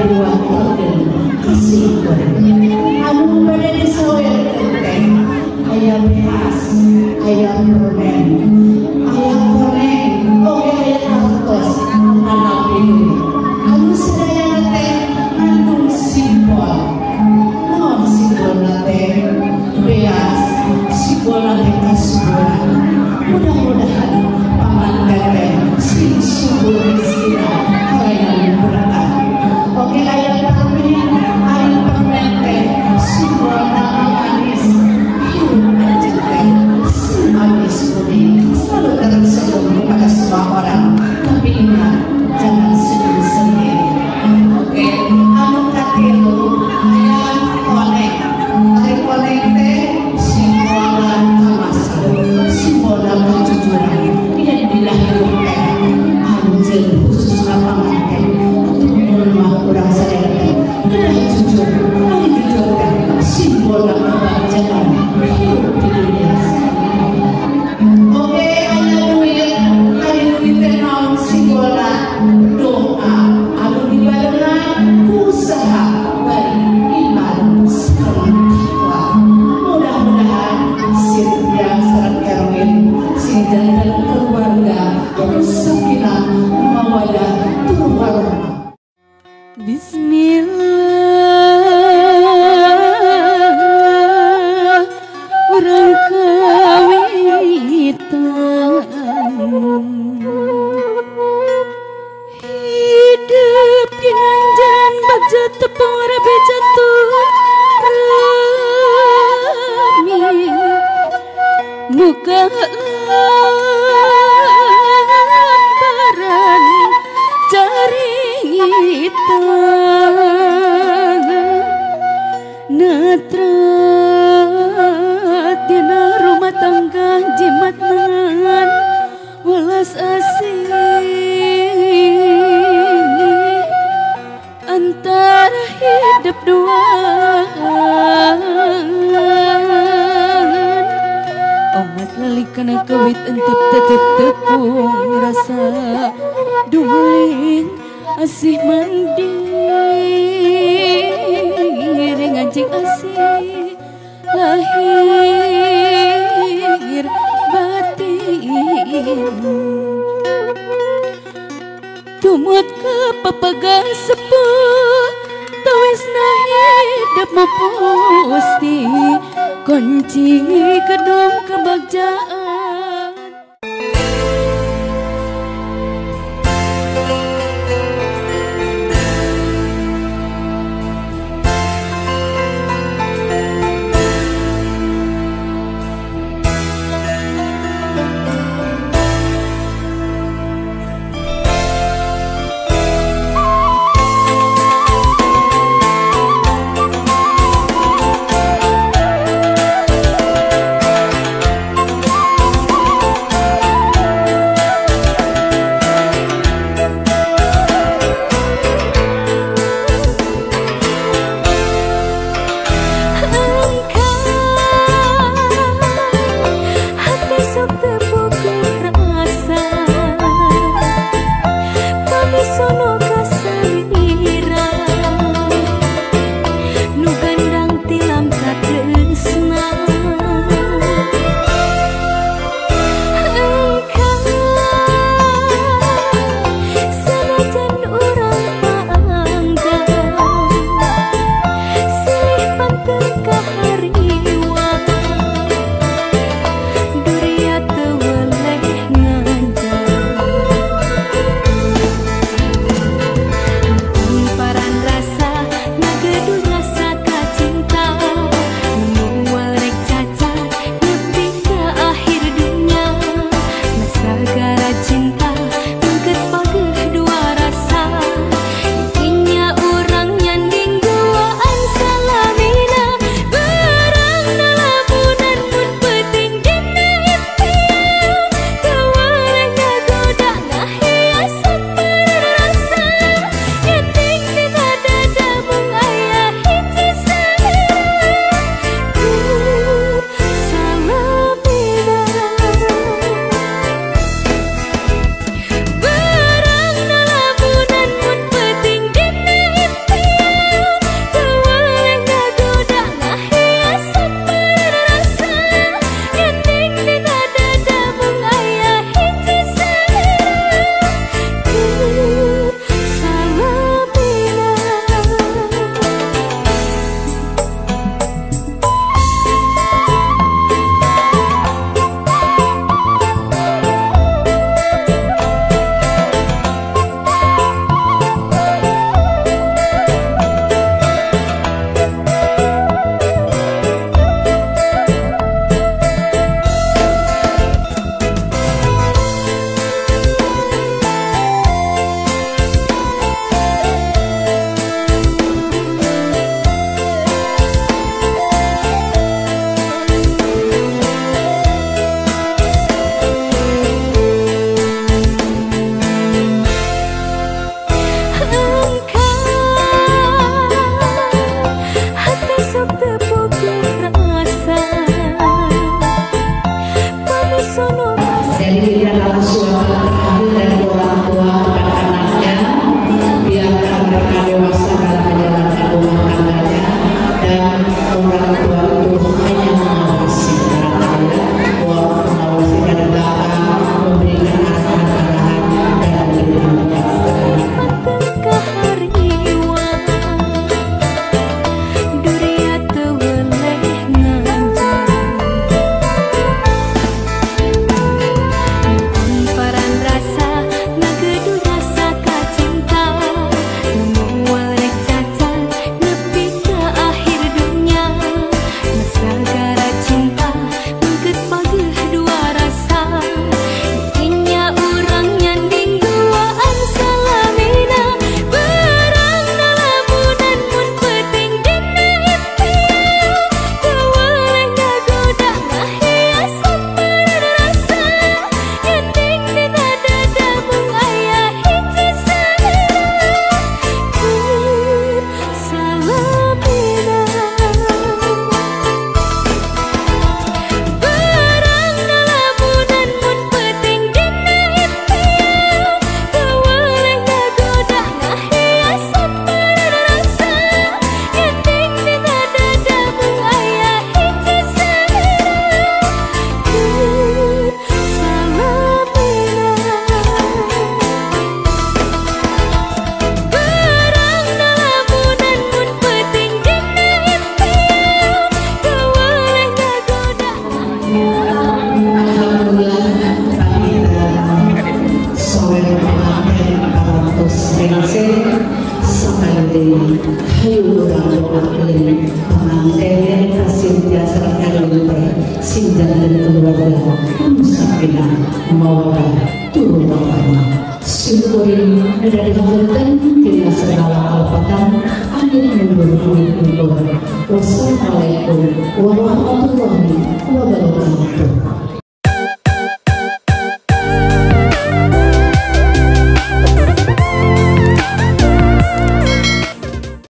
diwakilkan kasih anu pada disawerkan teh ayam beas, ayam permen, ayam goreng, oke ayam artos, anak ini anu sedaya teh ngandung simbol non simbol teh beas, simbol teh kasuburan. Mudah-mudahan pamanten teh sing subur rezekina kalian berkah. Oke ayam permen teh simbol nama manis. Hidup anjing teh manis kuning. Selalu tersenyum kepada semua orang. Tapi ingat jangan senyum sendiri. Oke, anu katilu ayam kolek. Ayam kolek teh simbol kamasan, simbol kejujuran. Ini dilahirkan anjing khusus lapangan teh untuk rumah orang sadaya. Kedah jujur, mari jujur teh simbol kebahagiaan hidup di dunia. Oke, ada duit teh naon simbolna doa, anu dibarengan usaha bari iman sareng takwa. Mudah-mudahan Cynthia sareng Erwin sing jantan keluarga anu sakinah mawaddah warahmah. Bismillah, orang kawitan hidup ginanjan bagja tepung rabe jatuh rami muka lambaran jaringitan netra tina rumah tangga jimat nengan welas asih antara hidup duaan omat lali kena kawit entep tetep tepung rasa dumeling asih mandi ngancing asih lahir batin tumut ke papagang sepuh tawis na hidup mapusti kunci kedung kebagjaan. adalah suara terakhir dari orang tua kepada anaknya. Biarkan mereka dewasa dalam menjalankan rumah tangganya, dan orang tua itu hanya mengawasi anak-anaknya, mengawasi dari belakang, memberikan arahan-arahan dan memberikan Wassalamualaikum warahmatullahi wabarakatuh.